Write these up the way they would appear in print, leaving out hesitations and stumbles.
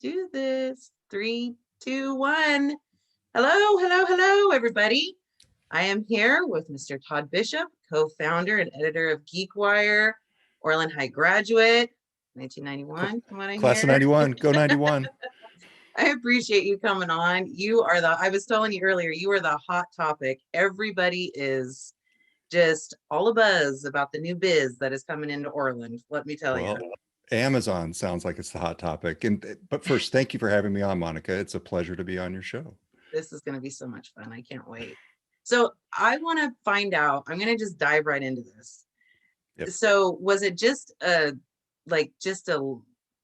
do this. 3, 2, 1. Hello, hello, hello, everybody. I am here with Mr. Todd Bishop, co-founder and editor of GeekWire, Orland High graduate, 1991. Come on in Class of here. 91, go 91. I appreciate you coming on. I was telling you earlier, you are the hot topic. Everybody is just all abuzz about the new biz that is coming into Orland. Let me tell you. Amazon sounds like it's the hot topic. But first, thank you for having me on, Monica. It's a pleasure to be on your show. This is going to be so much fun. I can't wait. So I want to find out, I'm going to just dive right into this. Yep. So was it just a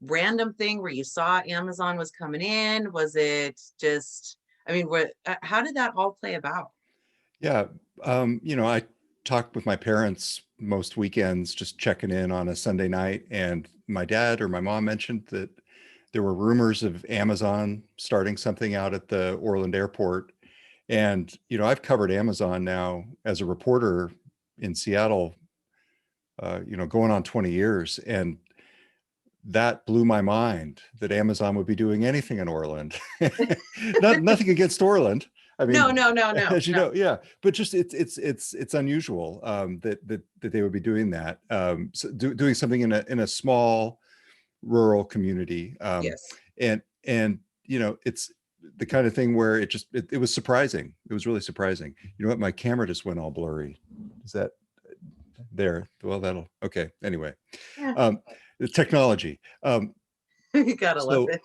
random thing where you saw Amazon was coming in? Was it just, how did that all play about? Yeah. I talk with my parents most weekends, just checking in on a Sunday night. And my dad or my mom mentioned that there were rumors of Amazon starting something out at the Orland airport. And, I've covered Amazon now as a reporter in Seattle, going on 20 years. And that blew my mind that Amazon would be doing anything in Orland. Nothing against Orland. I mean, no. As you know, yeah, but just it's unusual that they would be doing that, doing something in a small rural community. Yes. And it's the kind of thing where it was surprising. It was really surprising. You know what? My camera just went all blurry. Is that there? Well, okay. Anyway, Yeah. the technology. You gotta love it.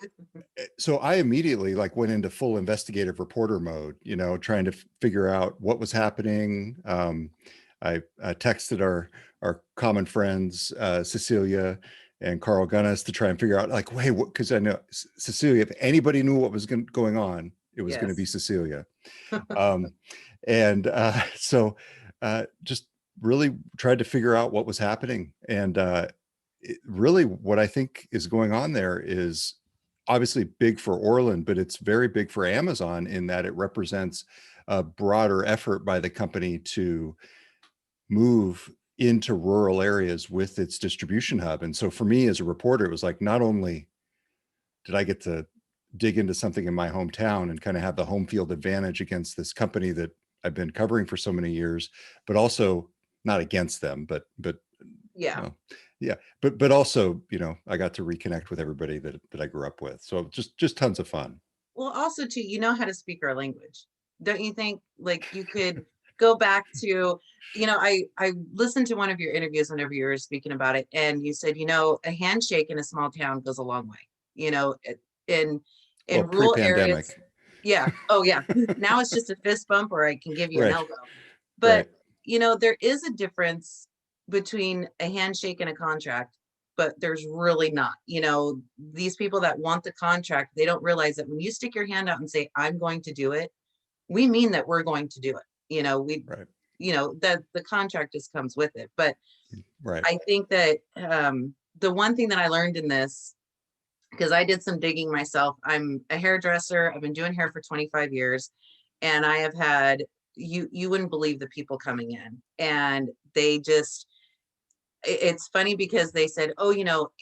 So I immediately went into full investigative reporter mode, trying to figure out what was happening. I texted our common friends, Cecilia and Carl Gunnis, to try and figure out hey, what, because I know Cecilia, if anybody knew what was going on, it was going to be Cecilia. So just really tried to figure out what was happening. And really what I think is going on there is obviously big for Orland, but it's very big for Amazon in that it represents a broader effort by the company to move into rural areas with its distribution hub. And so for me as a reporter, it was not only did I get to dig into something in my hometown and kind of have the home field advantage against this company that I've been covering for so many years, but also not against them, but yeah. Yeah, but also, I got to reconnect with everybody that I grew up with. So just tons of fun. Well, also too, you know how to speak our language. Don't you think you could go back to, I listened to one of your interviews whenever you were speaking about it, and you said, a handshake in a small town goes a long way, in rural areas. Yeah. Oh yeah. Now it's just a fist bump or I can give you an elbow. But, there is a difference between a handshake and a contract, but there's really not. These people that want the contract, they don't realize that when you stick your hand out and say, I'm going to do it, we mean that we're going to do it. That the contract just comes with it. But I think that the one thing that I learned in this, because I did some digging myself, I'm a hairdresser. I've been doing hair for 25 years. And I have had, you wouldn't believe the people coming in, and they just, it's funny because they said,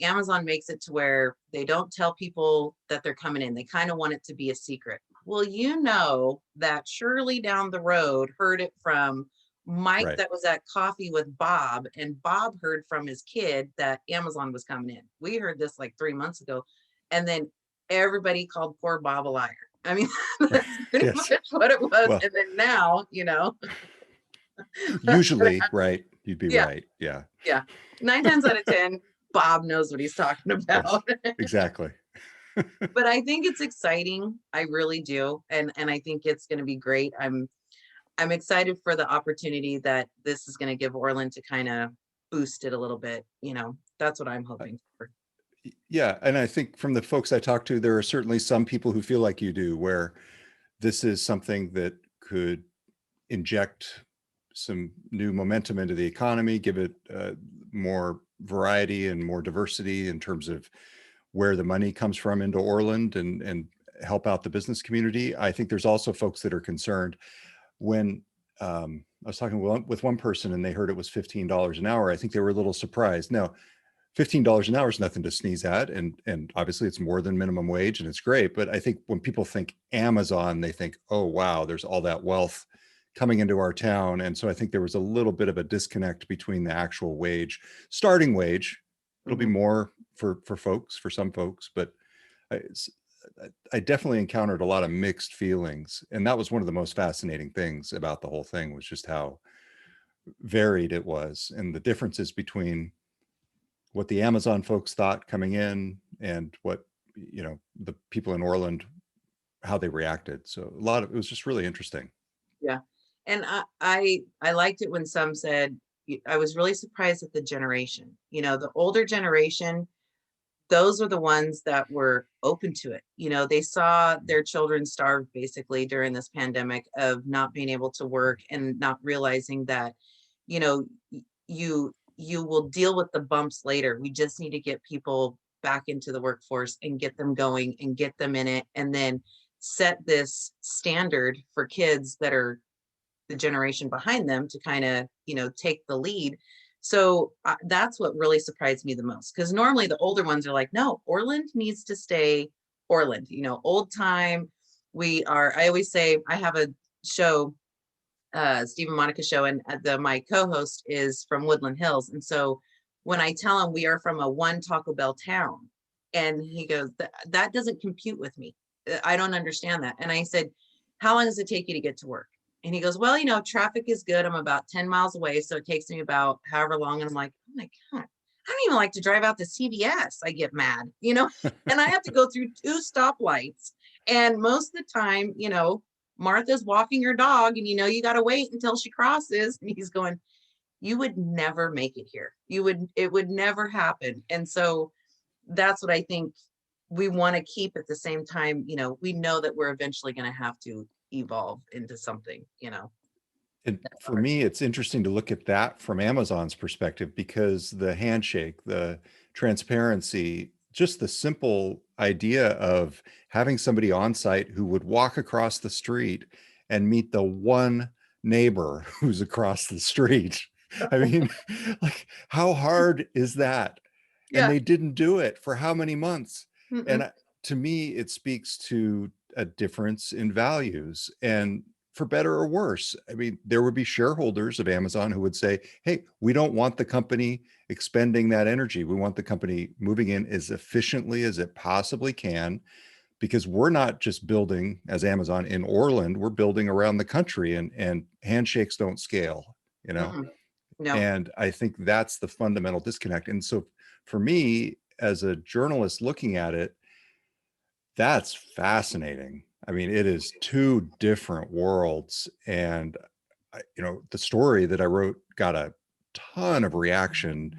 Amazon makes it to where they don't tell people that they're coming in. They kind of want it to be a secret. Well, that Shirley down the road heard it from Mike that was at coffee with Bob, and Bob heard from his kid that Amazon was coming in. We heard this 3 months ago, and then everybody called poor Bob a liar. I mean, that's pretty much what it was. Well, and then now, usually, right. You'd be right. Yeah. Yeah. 9 times out of 10, Bob knows what he's talking about. Yes, exactly. But I think it's exciting. I really do. And I think it's going to be great. I'm excited for the opportunity that this is going to give Orland to kind of boost it a little bit. That's what I'm hoping for. Yeah. And I think from the folks I talked to, there are certainly some people who feel like you do, where this is something that could inject some new momentum into the economy, give it more variety and more diversity in terms of where the money comes from into Orland, and help out the business community. I think there's also folks that are concerned. When I was talking with one person and they heard it was $15 an hour, I think they were a little surprised. Now, $15 an hour is nothing to sneeze at. And obviously it's more than minimum wage and it's great. But I think when people think Amazon, they think, oh, wow, there's all that wealth coming into our town. And so I think there was a little bit of a disconnect between the actual wage, starting wage. It'll be Mhm. more for folks, for some folks, but I, I definitely encountered a lot of mixed feelings. And that was one of the most fascinating things about the whole thing, was just how varied it was, and the differences between what the Amazon folks thought coming in and what, the people in Orland, how they reacted. So a lot of it was just really interesting. Yeah. And I liked it when some said, I was really surprised at the generation, the older generation, those were the ones that were open to it. They saw their children starve basically during this pandemic of not being able to work and not realizing that, you know, you will deal with the bumps later. We just need to get people back into the workforce and get them going and get them in it, and then set this standard for kids that are the generation behind them to kind of, take the lead. So that's what really surprised me the most, because normally the older ones are like, no, Orland needs to stay Orland, old time. I always say I have a show, Stephen Monica show, and my co-host is from Woodland Hills. And so when I tell him we are from a one Taco Bell town, and he goes, that doesn't compute with me. I don't understand that. And I said, how long does it take you to get to work? And he goes, well, traffic is good. I'm about 10 miles away, so it takes me about however long. And I'm like, oh my God, I don't even like to drive out to CVS. I get mad, and I have to go through 2 stoplights. And most of the time, Martha's walking her dog, and you got to wait until she crosses. And he's going, you would never make it here. It would never happen. And so that's what I think we want to keep. At the same time, we know that we're eventually going to have to evolve into something, And that's for hard. me, it's interesting to look at that from Amazon's perspective, because the handshake, the transparency, just the simple idea of having somebody on site who would walk across the street and meet the one neighbor who's across the street. I mean, like, how hard is that? And Yeah. they didn't do it for how many months? And Mm-mm. to me, it speaks to a difference in values. And for better or worse, I mean, there would be shareholders of Amazon who would say, hey, we don't want the company expending that energy. We want the company moving in as efficiently as it possibly can, because we're not just building as Amazon in Orland, we're building around the country, and handshakes don't scale, you know? Mm-mm. No. And I think that's the fundamental disconnect. And so for me, as a journalist looking at it, that's fascinating. I mean, it is two different worlds. And the story that I wrote got a ton of reaction.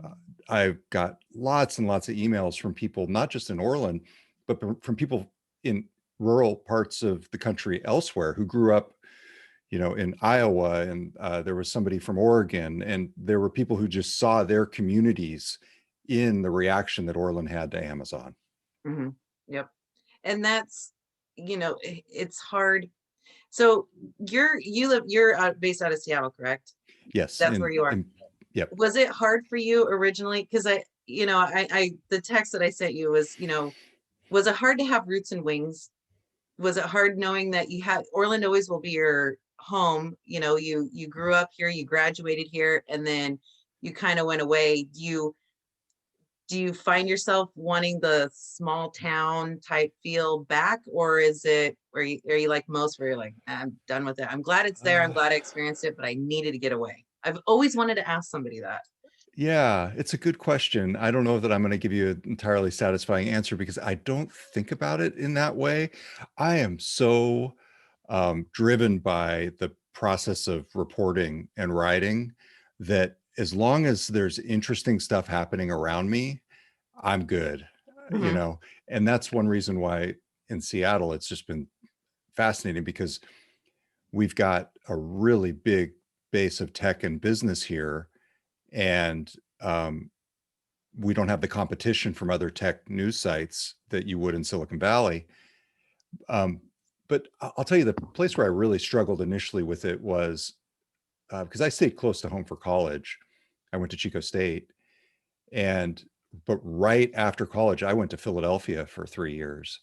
Uh, I've got lots and lots of emails from people, not just in Orland, but from people in rural parts of the country elsewhere who grew up, in Iowa. And there was somebody from Oregon, and there were people who just saw their communities in the reaction that Orland had to Amazon. Mm-hmm. Yep. And that's, it's hard. So you're based out of Seattle, correct? Yes. That's where you are. And yep. Was it hard for you originally? Because the text that I sent you was, was it hard to have roots and wings? Was it hard knowing that you had Orland always will be your home? You grew up here, you graduated here, and then you kind of went away. Do you find yourself wanting the small town type feel back, or are you like most, where you're like, I'm done with it. I'm glad it's there. I'm Uh, glad I experienced it, but I needed to get away. I've always wanted to ask somebody that. Yeah, it's a good question. I don't know that I'm going to give you an entirely satisfying answer, because I don't think about it in that way. I am so driven by the process of reporting and writing that as long as there's interesting stuff happening around me, I'm good, you Hmm. know. And that's one reason why in Seattle it's just been fascinating, because we've got a really big base of tech and business here. And we don't have the competition from other tech news sites that you would in Silicon Valley. Um, but I'll tell you, the place where I really struggled initially with it was because I stayed close to home for college. I went to Chico State, And, but right after college, I went to Philadelphia for 3 years,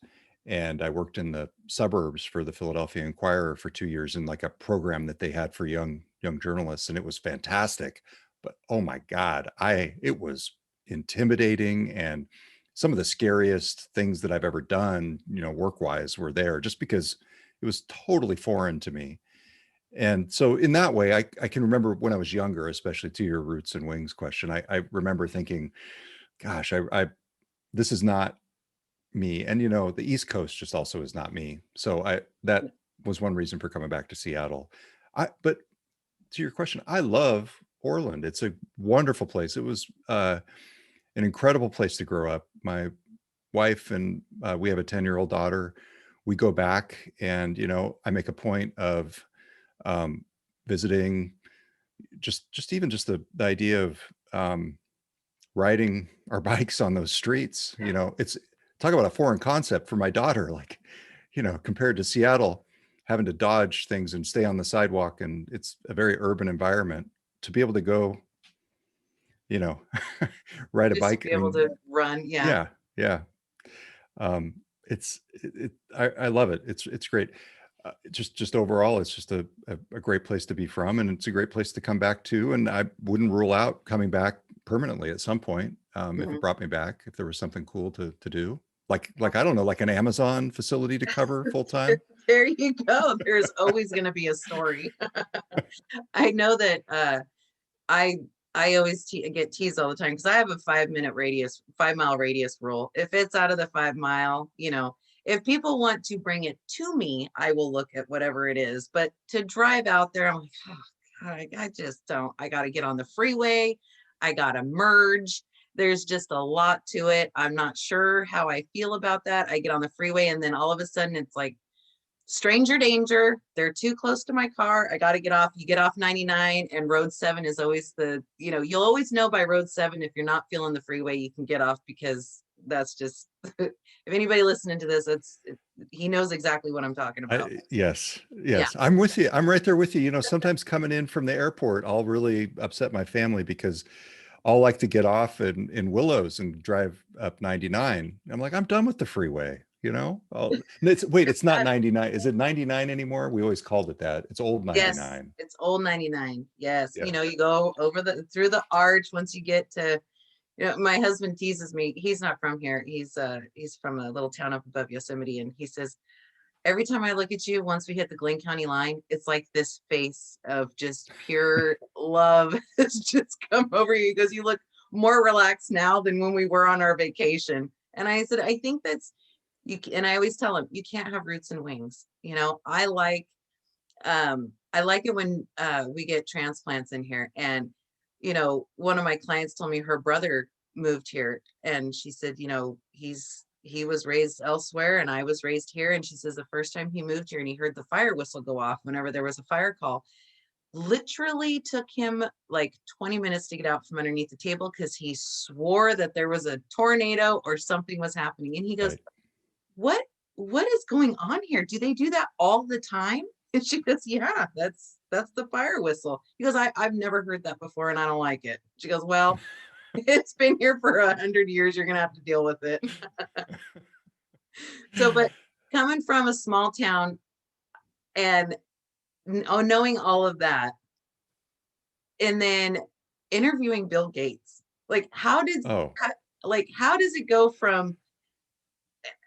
and I worked in the suburbs for the Philadelphia Inquirer for 2 years in like a program that they had for young journalists. And it was fantastic. But oh my God, it was intimidating, and some of the scariest things that I've ever done, work wise, were there just because it was totally foreign to me. And so in that way, I can remember when I was younger, especially to your roots and wings question, I remember thinking, gosh, this is not me. And the East Coast just also is not me. So that was one reason for coming back to Seattle. But to your question, I love Orland. It's a wonderful place. It was an incredible place to grow up. My wife and we have a 10-year-old daughter. We go back, and I make a point of visiting, just the idea of riding our bikes on those streets. It's, talk about a foreign concept for my daughter, like, compared to Seattle, having to dodge things and stay on the sidewalk. And it's a very urban environment. To be able to go, you know, ride a Just to bike. be I able mean, to run. Yeah. yeah, yeah. I love it. It's great. Just overall, it's just a great place to be from, and it's a great place to come back to. And I wouldn't rule out coming back permanently at some point, if Mhm. it brought me back, if there was something cool to do, like I don't know, like an Amazon facility to cover full time. There you go. There's always going to be a story. I know that I I always get teased all the time because I have a 5 minute radius, 5 mile radius rule. If it's out of the 5 mile, if people want to bring it to me, I will look at whatever it is. But to drive out there, I'm like, oh, God, I just don't. I got to get on the freeway. I got to merge. There's just a lot to it. I'm not sure how I feel about that. I get on the freeway, and then all of a sudden it's like, stranger danger. They're too close to my car. I got to get off. You get off 99, and road 7 is always you'll always know by road 7 if you're not feeling the freeway, you can get off, because that's just if anybody listening to this, he knows exactly what I'm talking about. Yes, Yeah. yes, I'm with you. I'm right there with you. Sometimes coming in from the airport, I'll really upset my family because I'll like to get off in Willows and drive up 99. I'm like, I'm done with the freeway. It's not 99. Is it 99 anymore? We always called it that. It's old Yes, 99. it's old 99. Yes. Yeah. You go over through the arch. Once you get to, my husband teases me. He's not from here. He's from a little town up above Yosemite. And he says, every time I look at you, once we hit the Glenn County line, it's like this face of just pure love has just come over you, because you look more relaxed now than when we were on our vacation. And I said, I think that's and I always tell him, you can't have roots and wings. I like it when we get transplants in here. And one of my clients told me her brother moved here, and she said, he was raised elsewhere and I was raised here. And she says the first time he moved here and he heard the fire whistle go off whenever there was a fire call, literally took him like 20 minutes to get out from underneath the table, because he swore that there was a tornado or something was happening. And he goes, Right. what is going on here? Do they do that all the time? And she goes, yeah, that's the fire whistle. He goes, I've never heard that before and I don't like it. She goes, well, it's been here for 100 years. You're gonna have to deal with it. So, but coming from a small town and knowing all of that, and then interviewing Bill Gates, like Oh, how does it go from,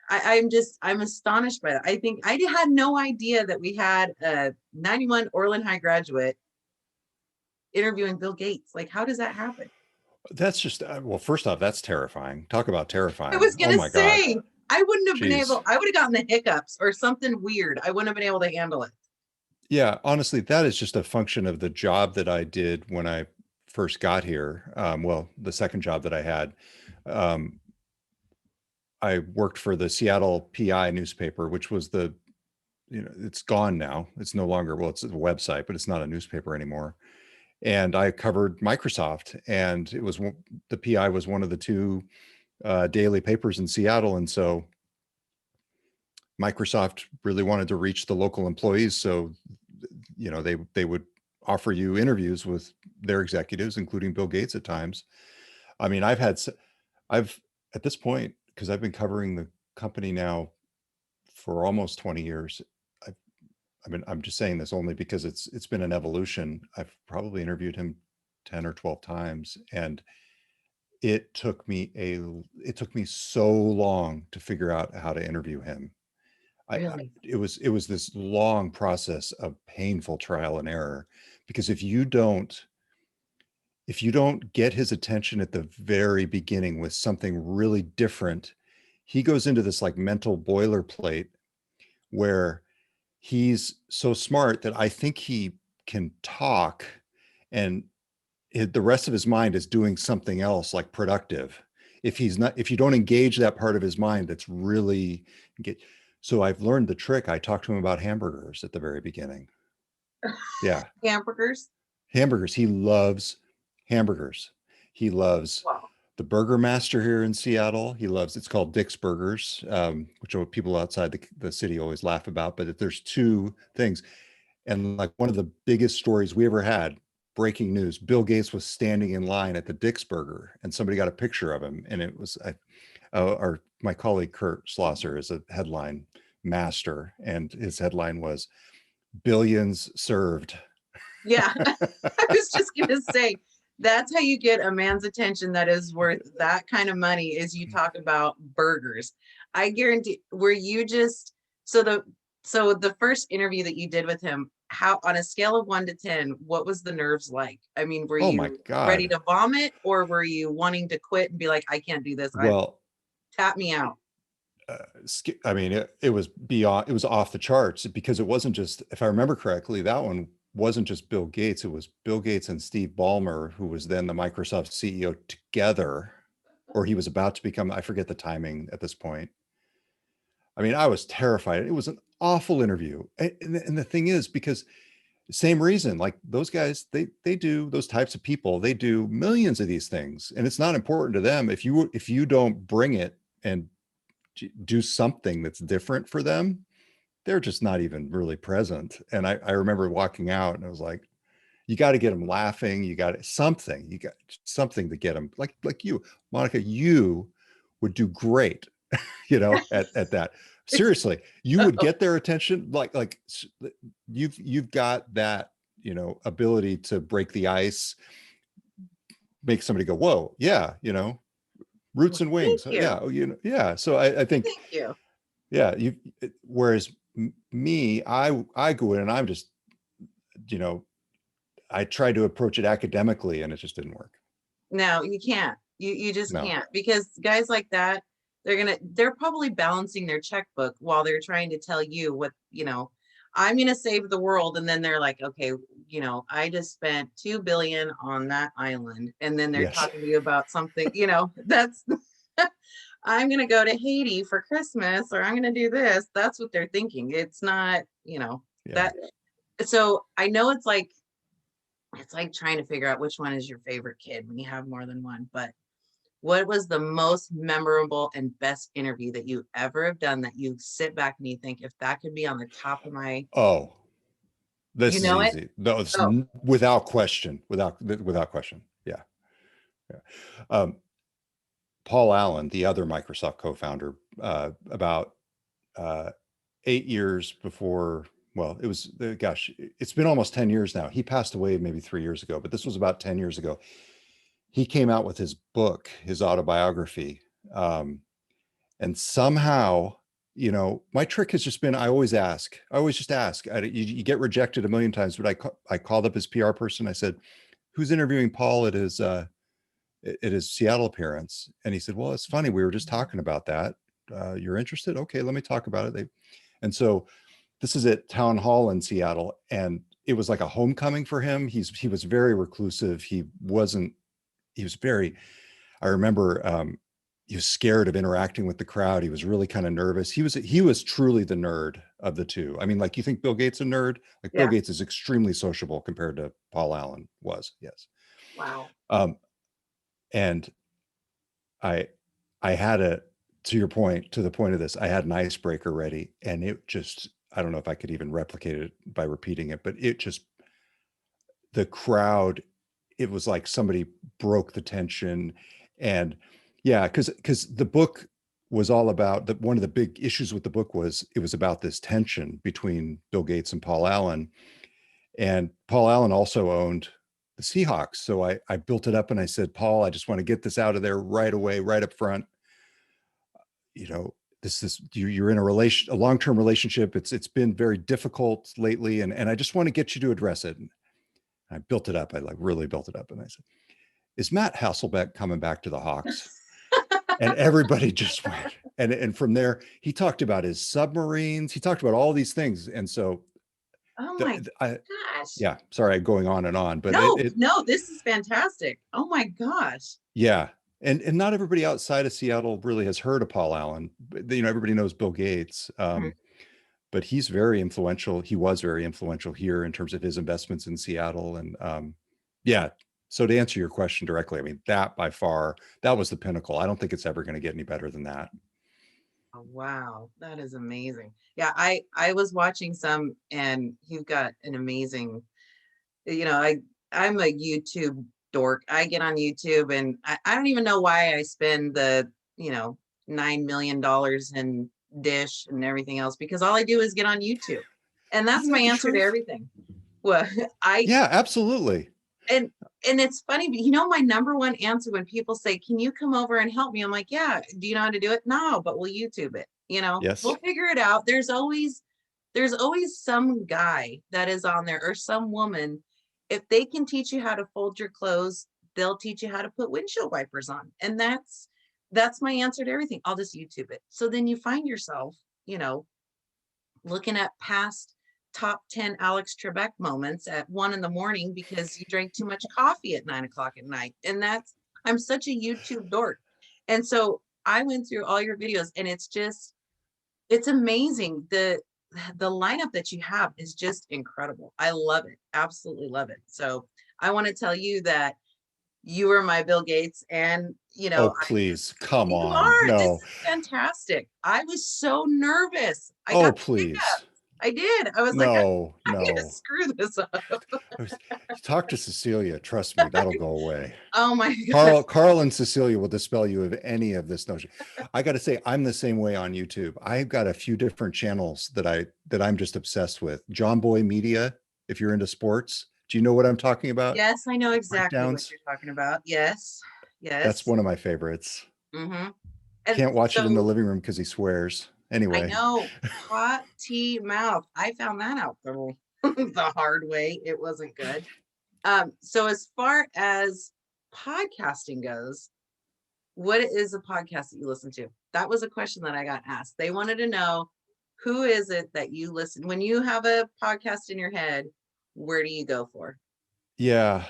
I'm astonished by that. I think I had no idea that we had a 91 Orland High graduate interviewing Bill Gates. Like, how does that happen? that's just, well, first off, that's terrifying. Talk about I terrifying. was Oh gonna my God. say, I wouldn't have been Jeez. able, I would have gotten the hiccups or something weird. I wouldn't have been able to handle it. Yeah, honestly, that is just a function of the job that I did when I first got here. Well, the second job that I had, um, I worked for the Seattle PI newspaper, which was it's gone now. It's no longer, well, it's a website, but it's not a newspaper anymore. And I covered Microsoft, and the PI was one of the two daily papers in Seattle. And so Microsoft really wanted to reach the local employees. So, they would offer you interviews with their executives, including Bill Gates at times. I mean, I've at this point, because I've been covering the company now for almost 20 years. I've, I'm just saying this only because it's been an evolution. I've probably interviewed him 10 or 12 times, and it took me so long to figure out how to interview him. Really? It was this long process of painful trial and error, because if you don't get his attention at the very beginning with something really different, he goes into this like mental boilerplate where he's so smart that I think he can talk, and the rest of his mind is doing something else like productive. If you don't engage that part of his mind, that's really get. So I've learned the trick. I talked to him about hamburgers at the very beginning. Yeah, Hamburgers? hamburgers. He loves hamburgers. He loves Wow. the Burger Master here in Seattle. He loves, it's called Dick's Burgers, which are people outside the city always laugh about. But there's two things. And like one of the biggest stories we ever had, breaking news, Bill Gates was standing in line at the Dick's Burger and somebody got a picture of him. And it was, my colleague Kurt Schlosser is a headline master. And his headline was "Billions Served." Yeah. I was just gonna say, that's how you get a man's attention that is worth that kind of money, is you talk about burgers. I guarantee, were you just, so the first interview that you did with him, how, on a scale of 1 to 10, what was the nerves like? I mean, were Oh my you ready God. to vomit, or were you wanting to quit and be like, I can't do this, I Well, tap me out? I mean, it was beyond, it was off the charts, because it wasn't just, if I remember correctly, that one wasn't just Bill Gates. It was Bill Gates and Steve Ballmer, who was then the Microsoft CEO, together, or he was about to become, I forget the timing at this point. I mean, I was terrified. It was an awful interview. And the thing is, because same reason, like those guys, they do, those types of people, they do millions of these things, and it's not important to them if you don't bring it and do something that's different for them. They're just not even really present. And I remember walking out and I was like, you got to get them laughing. You got something, you got something to get them, like you, Monica, you would do great, at that. Seriously, you would get their attention. You've got that, ability to break the ice, make somebody go, whoa, yeah, roots Well, and thank wings. you. Yeah. Yeah. So I think, Thank you. yeah, whereas me, I go in and I'm just, you know, I tried to approach it academically and it just didn't work. No, you can't. You just No. can't, because guys like that, they're probably balancing their checkbook while they're trying to tell you what, I'm gonna save the world, and then they're like, okay, I just spent 2 billion on that island, and then they're Yes. talking to you about something, that's I'm gonna go to Haiti for Christmas, or I'm gonna do this. That's what they're thinking. It's not, Yeah. that. So I know it's like trying to figure out which one is your favorite kid when you have more than one. But what was the most memorable and best interview that you ever have done, that you sit back and you think, if that could be on the top of my, Oh, you this is know it? easy. No, it's Oh, without question, without question. Yeah. Yeah. Um, Paul Allen, the other Microsoft co-founder, about uh, 8 years before, well, it was, gosh, it's been almost 10 years now. He passed away maybe 3 years ago, but this was about 10 years ago. He came out with his book, his autobiography. Um, and somehow, my trick has just been, I always just ask. You get rejected a million times, but I called up his PR person. I said, who's interviewing Paul at his Seattle appearance? And he said, well, it's funny, we were just talking about that. You're interested? Okay, let me talk about it. And so this is at Town Hall in Seattle, and it was like a homecoming for him. He was very reclusive. He was very, I remember, he was scared of interacting with the crowd. He was really kind of nervous. He was truly the nerd of the two. I mean, like, you think Bill Gates a nerd? Like, Bill yeah. Gates is extremely sociable compared to Paul Allen was. Yes. Wow. Um, and I I had a to your point, to the point of this, I had an icebreaker ready, and it just, I don't know if I could even replicate it by repeating it, but it just, the crowd, it was like somebody broke the tension, And yeah, because the book was all about one of the big issues with the book was it was about this tension between Bill Gates and Paul Allen. And Paul Allen also owned the Seahawks. So I built it up and I said, Paul, I just want to get this out of there right away, right up front. You know, this is you're in a long-term relationship. It's been very difficult lately. And I just want to get you to address it. And I built it up. I like really built it up. And I said, is Matt Hasselbeck coming back to the Hawks? And everybody just went. And from there, he talked about his submarines. He talked about all these things. And so Oh my I, gosh. yeah, sorry, going on and on, but No, no, this is fantastic. Oh my gosh. yeah. And not everybody outside of Seattle really has heard of Paul Allen. You know, everybody knows Bill Gates. Mhm. But he's very influential. He was very influential here in terms of his investments in Seattle. And yeah, so to answer your question directly, I mean, that by far, that was the pinnacle. I don't think it's ever going to get any better than that. Oh, wow, that is amazing. Yeah, I was watching some, and you've got an amazing, I'm a YouTube dork. I get on YouTube, and I don't even know why I spend the, $9 million in dish and everything else, because all I do is get on YouTube. And that's Isn't my that the answer to truth? everything. Well, I Yeah, absolutely. and and it's funny, but my number one answer when people say, "Can you come over and help me?" I'm like, "Yeah." Do you know how to do it? No, but we'll YouTube it. Yes. We'll figure it out. There's always some guy that is on there, or some woman. If they can teach you how to fold your clothes, they'll teach you how to put windshield wipers on. And that's my answer to everything. I'll just YouTube it. So then you find yourself, looking at past top 10 Alex Trebek moments at 1 a.m. because you drank too much coffee at 9 o'clock at night. And I'm such a YouTube dork. And so I went through all your videos, and it's amazing. The lineup that you have is just incredible. I love it. Absolutely love it. So I want to tell you that you are my Bill Gates, and Oh, I please. Come you on. are. This No. is fantastic. I was so nervous. I Oh, got please. I did. I was like, No, I'm gonna no. screw this up. Talk to Cecilia. Trust me, that'll go away. Oh my gosh. Carl and Cecilia will dispel you of any of this notion. I got to say, I'm the same way on YouTube. I've got a few different channels that I'm just obsessed with. John Boy Media, if you're into sports, do you know what I'm talking about? Yes, I know exactly what Breakdowns. you're talking about. Yes. That's Yes. one of my favorites. Mm-hmm. And Can't watch it in the so living room because he swears. I Anyway, know, potty mouth. I found that out the hard way. It wasn't good. So as far as podcasting goes, what is a podcast that you listen to? That was a question that I got asked. They wanted to know, who is it that you listen when you have a podcast in your head? Where do you go for? yeah.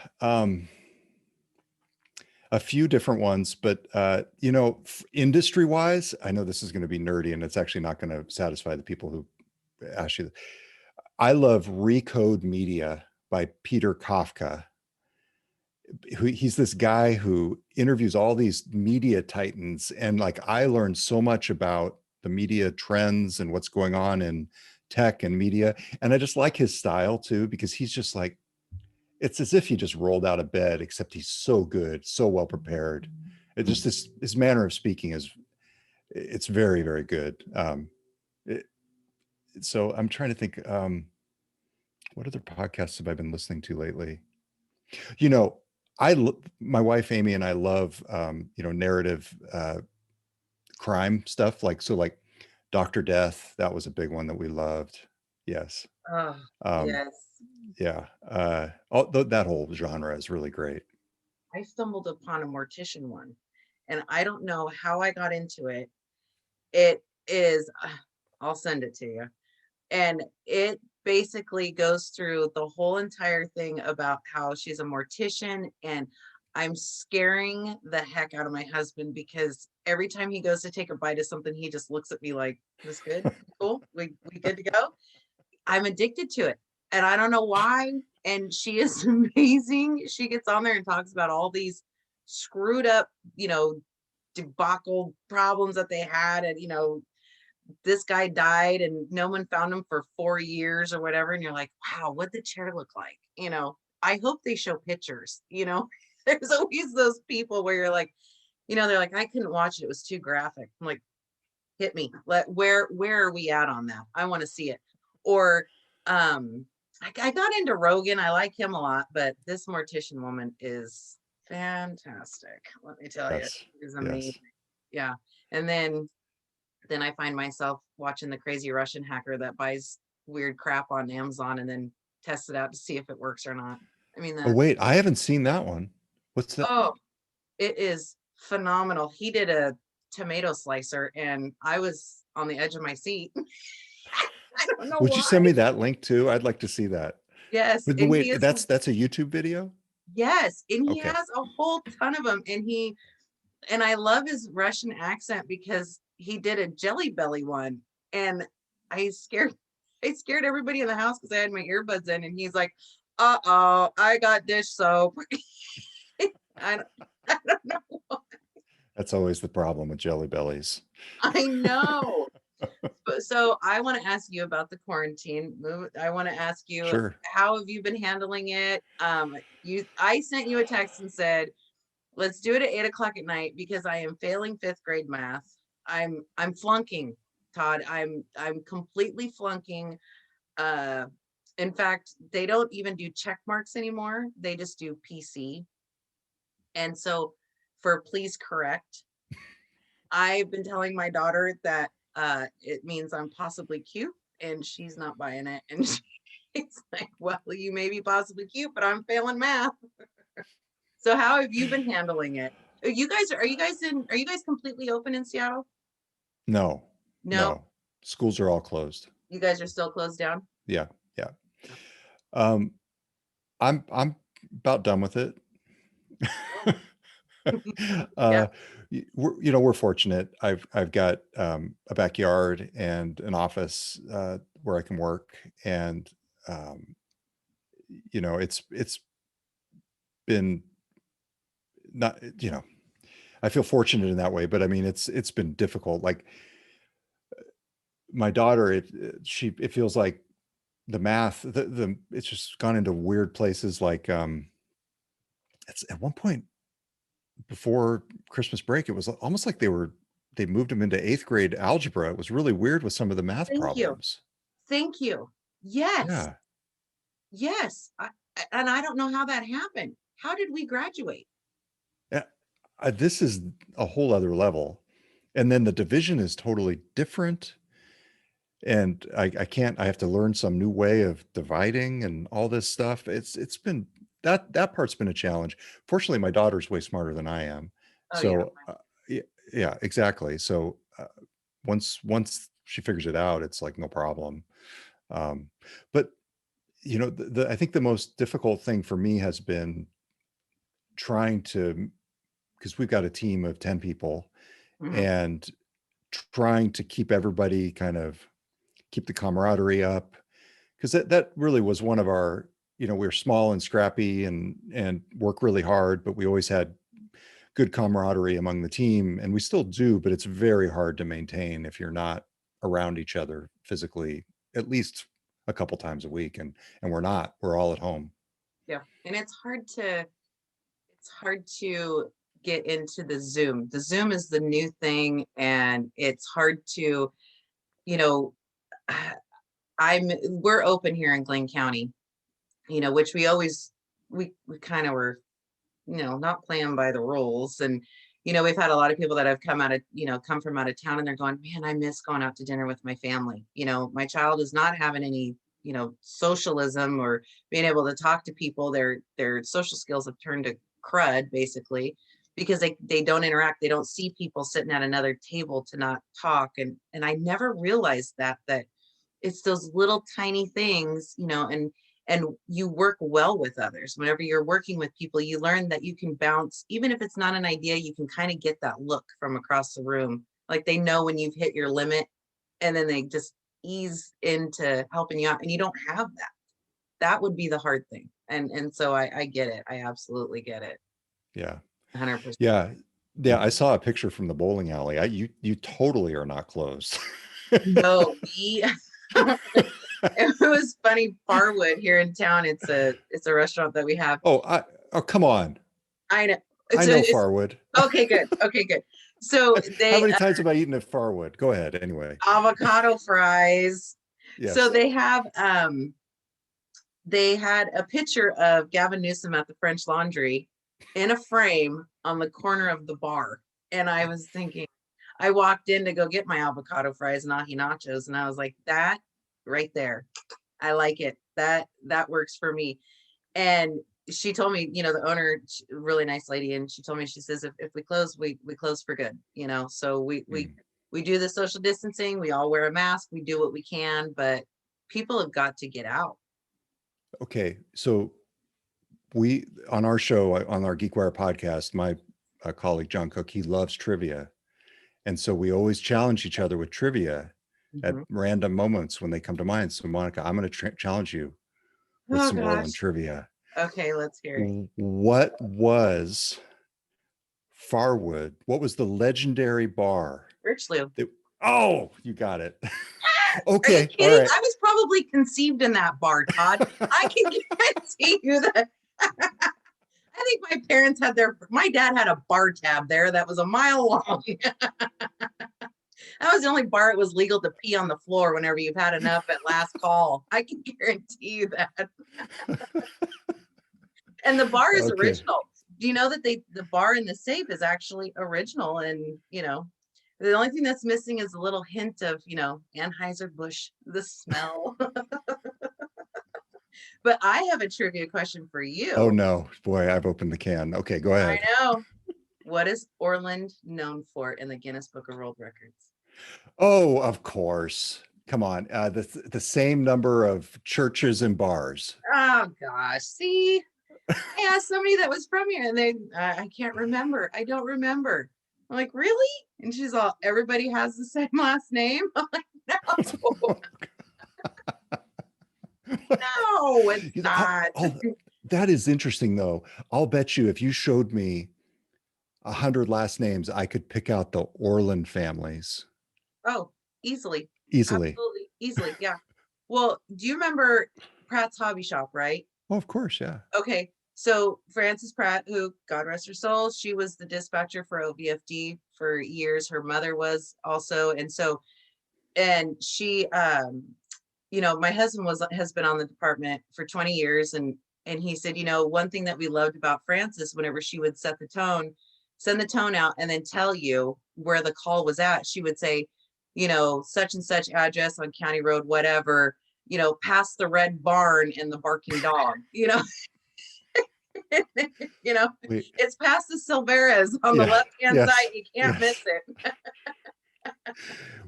A few different ones, but you know, industry wise, I know this is going to be nerdy and it's actually not going to satisfy the people who ask you. I love Recode Media by Peter Kafka. He's this guy who interviews all these media titans, and like I learned so much about the media trends and what's going on in tech and media. And I just like his style too, because he's just like, it's as if he just rolled out of bed, except he's so good, so well prepared. It just his manner of speaking is it's very, very good. It, so I'm trying to think, what other podcasts have I been listening to lately? You know, my wife Amy and I love you know, narrative crime stuff, like so like Dr. Death, that was a big one that we loved. Yes. Oh, Um, yes. yeah. That whole genre is really great. I stumbled upon a Mortician one, and I don't know how I got into it. It is, I'll send it to you. And it basically goes through the whole entire thing about how she's a mortician, and I'm scaring the heck out of my husband because every time he goes to take a bite of something, he just looks at me like, "This good? Cool? We good to go?" I'm addicted to it, and I don't know why. And she is amazing. She gets on there and talks about all these screwed up, debacle problems that they had, and this guy died and no one found him for 4 years or whatever. And you're like, wow, what did the chair look like? I hope they show pictures. There's always those people where you're like, they're like, I couldn't watch it. It was too graphic. I'm like, hit me. Where are we at on that? I want to see it. Or I got into Rogan. I like him a lot, but this Mortician Woman is fantastic. Let me tell you, Yes. she's Yes. amazing. Yeah. And then I find myself watching the crazy Russian hacker that buys weird crap on Amazon and then tests it out to see if it works or not. I mean, Oh, wait, I haven't seen that one. What's that? oh, it is phenomenal. He did a tomato slicer and I was on the edge of my seat. I don't know Would you send why. me that link too? I'd like to see that. Yes, But and he wait, is that's a YouTube video? yes, and he Okay. has a whole ton of them, and I love his Russian accent because he did a Jelly Belly one, and I scared I scared everybody in the house because I had my earbuds in, and he's like, "Uh-oh, I got dish soap." I don't, I don't know. That's always the problem with Jelly Bellies. I know. But so I want to ask you about the quarantine. I want to ask you, Sure. how have you been handling it? I sent you a text and said, let's do it at 8 o'clock at night because I am failing fifth grade math. I'm flunking, Todd. I'm completely flunking. Uh, in fact, they don't even do check marks anymore. They just do PC. And so for please correct, I've been telling my daughter that it means I'm possibly cute, and she's not buying it. And she's like, well, you may be possibly cute, but I'm failing math. So how have you been handling it? Are you guys completely open in Seattle? No, No, no. Schools are all closed. you guys are still closed down? Yeah, yeah. Um, I'm about done with it. Yeah. uh, we're fortunate. I've got a backyard and an office where I can work, and um, it's been not, I feel fortunate in that way, but I mean, it's been difficult. Like my daughter, it feels like the math, it's just gone into weird places. Like it's at one point before Christmas break, it was almost like they moved him into eighth grade algebra. It was really weird with some of the math Thank you. problems. Thank you. Yes. Yeah. Yes. And I don't know how that happened. How did we graduate? Yeah. This is a whole other level. And then the division is totally different. And I have to learn some new way of dividing and all this stuff. It's been that part's been a challenge. Fortunately, my daughter's way smarter than I am. Oh yeah. So yeah, yeah, exactly. So once she figures it out, it's like no problem. Um, but I think the most difficult thing for me has been trying to, because we've got a team of 10 people, Mhm. and trying to keep everybody kind of keep the camaraderie up, because that really was one of our, we were small and scrappy and work really hard, but we always had good camaraderie among the team, and we still do, but it's very hard to maintain if you're not around each other physically at least a couple times a week, and we're all at home. Yeah. And it's hard to get into the Zoom. The Zoom is the new thing, and it's hard to, you know, we're open here in Glenn County, which we kind of were, not playing by the rules. And, we've had a lot of people that have come from out of town, and they're going, man, I miss going out to dinner with my family. My child is not having any, socialism or being able to talk to people. Their social skills have turned to crud basically because they don't interact. They don't see people sitting at another table to not talk. And I never realized that it's those little tiny things, and you work well with others. Whenever you're working with people, you learn that you can bounce, even if it's not an idea, you can kind of get that look from across the room. Like they know when you've hit your limit, and then they just ease into helping you out. And you don't have that. That would be the hard thing. And so I get it. I absolutely get it. Yeah. 100%. Yeah. Yeah. I saw a picture from the bowling alley. You totally are not closed. No, it was funny. Farwood here in town. It's a restaurant that we have. Oh, come on. I know. I It's, know it's Farwood. okay, good. Okay, good. So How they many times have I eaten at Farwood? Go ahead. Anyway. avocado fries. So Yes. they had a picture of Gavin Newsom at the French Laundry in a frame on the corner of the bar. And I was thinking, I walked in to go get my avocado fries and ahi nachos, and I was like, that right there, I like it. That works for me. And she told me, the owner, really nice lady, and she told me, she says, if we close, we close for good, so Mm. we do the social distancing, we all wear a mask, we do what we can, but people have got to get out. Okay. So we, on our show, on our GeekWire podcast, my colleague John Cook, he loves trivia. And so we always challenge each other with trivia at Mhm. random moments when they come to mind. So Monica, I'm going to challenge you with Oh some Orland gosh. trivia. Okay, let's hear it. What was Farwood? What was the legendary bar? Rich Lou. Oh, you got it. Are you Okay. All kidding? right. I was probably conceived in that bar, Todd. I can guarantee you that. I think my parents had my dad had a bar tab there that was a mile long. That was the only bar it was legal to pee on the floor whenever you've had enough at last call. I can guarantee you that. And the bar is Okay. original. Do you know that the bar in the safe is actually original? And the only thing that's missing is a little hint of, Anheuser-Busch, the smell. But I have a trivia question for Oh you. no, boy, I've opened the can. Okay, go I ahead. know. What is Orland known for in the Guinness Book of World Records? Oh, of course. Come on. The same number of churches and bars. Oh gosh, see, I asked somebody that was from here, and I can't remember. I don't remember. I'm like, really? And she's all, everybody has the same last name. I'm like, no, no, it's You know, not. that is interesting though. I'll bet you if you showed me 100 last names, I could pick out the Orland families Oh, easily, easily. absolutely, easily, yeah. Well, do you remember Pratt's Hobby Shop, right? Oh, of course, yeah. Okay, so Frances Pratt, who, God rest her soul, she was the dispatcher for OVFD for years. Her mother was also, and she, my husband has been on the department for 20 years, and he said, one thing that we loved about Frances, whenever she would send the tone out, and then tell you where the call was at, she would say, such and such address on County Road, whatever, past the red barn and the barking dog, Wait, it's past the Silveras on the yeah, left hand side. yes, You can't miss yes. it.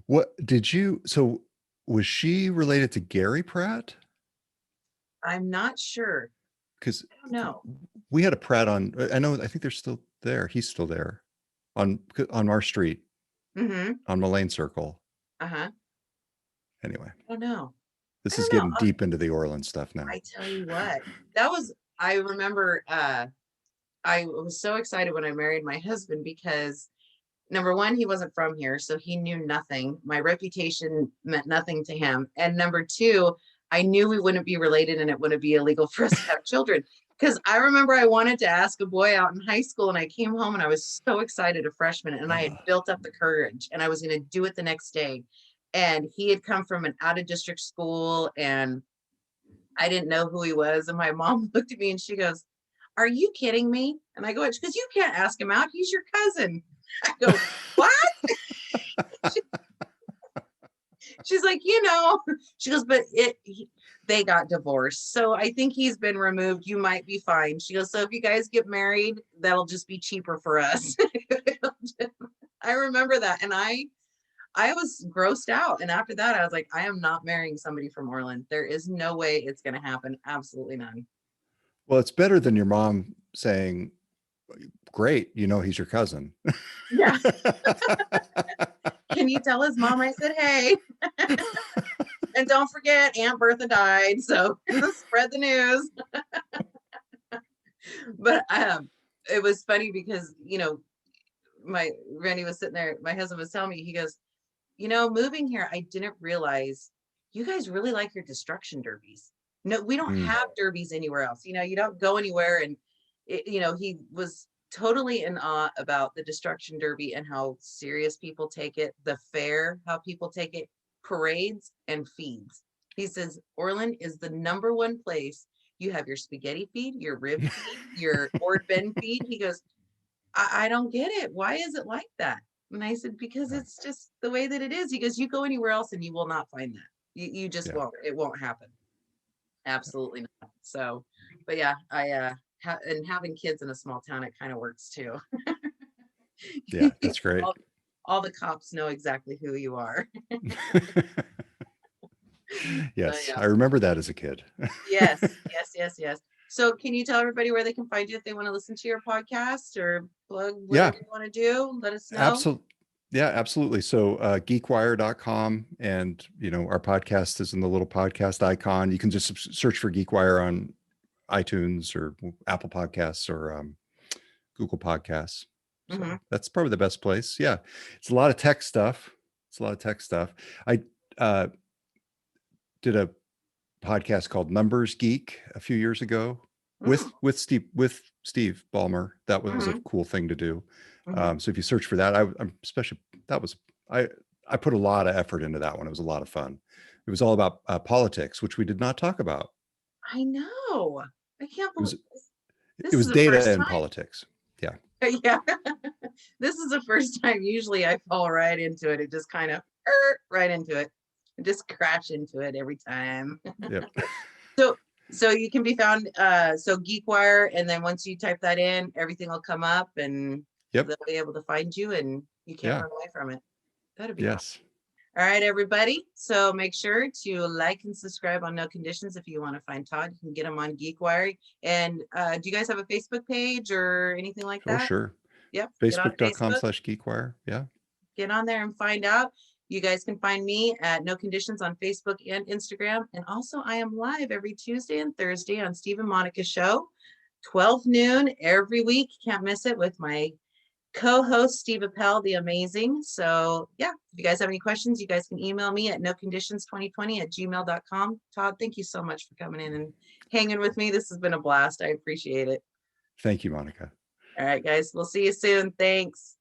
What did you, so was she related to Gary Pratt? I'm not sure. Because I don't know. we had a Pratt on, I know, I think they're still there. He's still there on our street Mm-hmm. on Mullane Circle. Uh-huh. Anyway, I don't know. I this is don't know. getting deep into the Orland stuff now. I tell you what, I remember, I was so excited when I married my husband because number one, he wasn't from here, so he knew nothing. My reputation meant nothing to him. And number two, I knew we wouldn't be related and it wouldn't be illegal for us to have children. Because I remember I wanted to ask a boy out in high school, and I came home and I was so excited, a freshman, and I had built up the courage and I was going to do it the next day. And he had come from an out of district school, and I didn't know who he was. And my mom looked at me and she goes, "Are you kidding me?" And I go, "Because you can't ask him out. He's your cousin." I go, "What?" She's like, she goes, "But they got divorced. So I think he's been removed. You might be fine." She goes, "So if you guys get married, that'll just be cheaper for us." I remember that. And I was grossed out. And after that, I was like, I am not marrying somebody from Orland. There is no way it's going to happen. Absolutely none. Well, it's better than your mom saying, great, he's your cousin. Yeah. Can you tell his mom I said, hey? And don't forget, Aunt Bertha died. So spread the news. But it was funny because, my Randy was sitting there, my husband was telling me, he goes, moving here, I didn't realize you guys really like your destruction derbies. No, we don't have derbies anywhere else. You don't go anywhere. And he was totally in awe about the Destruction Derby and how serious people take it, the fair, how people take it, parades and feeds. He says Orland is the #1 place you have your spaghetti feed, your rib feed, your Ord Ben feed. He goes, I don't get it. Why is it like that? And I said, because Yeah. it's just the way that it is. He goes, you go anywhere else and you will not find that. You just Yeah. won't. It won't happen. Absolutely not. So, but yeah, and having kids in a small town, it kind of works too. Yeah, that's great. all the cops know exactly who you are. Yes, Yeah. I remember that as a kid. Yes, yes, yes, yes. So can you tell everybody where they can find you if they want to listen to your podcast or plug Yeah, whatever you want to do? Let us know. absolutely. Yeah, absolutely. So geekwire.com, and our podcast is in the little podcast icon. You can just search for GeekWire on iTunes or Apple Podcasts or Google Podcasts. So Mhm. that's probably the best place. Yeah, it's a lot of tech stuff. It's a lot of tech stuff. I did a podcast called Numbers Geek a few years ago Mm, with Steve Ballmer. That was a mhm, cool thing to do. mhm. So if you search for that, I'm especially that was I put a lot of effort into that one. It was a lot of fun. It was all about politics, which we did not talk about. I know. I can't It believe was it this is was the data first and time. politics. Yeah. Yeah. This is the first time. Usually I fall right into it. It just kind of right into it. I just crash into it every time. Yeah. So you can be found so GeekWire, and then once you type that in, everything will come up and Yep. they'll be able to find you and you can't Yeah. run away from it. That'd be awesome. Yes. All right, everybody. So make sure to like and subscribe on No Conditions. If you want to find Todd, you can get him on GeekWire. And do you guys have a Facebook page or anything like Oh, that? sure. Yep. Get on Facebook. Facebook.com/geekwire. Yeah. Get on there and find out. You guys can find me at No Conditions on Facebook and Instagram. And also I am live every Tuesday and Thursday on Steve and Monica Show, 12 noon every week. Can't miss it with my co-host Steve Appel, the amazing. So yeah, if you guys have any questions, you guys can email me at noconditions2020@gmail.com. Todd, thank you so much for coming in and hanging with me. This has been a blast. I appreciate it. Thank you, Monica. All right, guys, we'll see you soon. Thanks.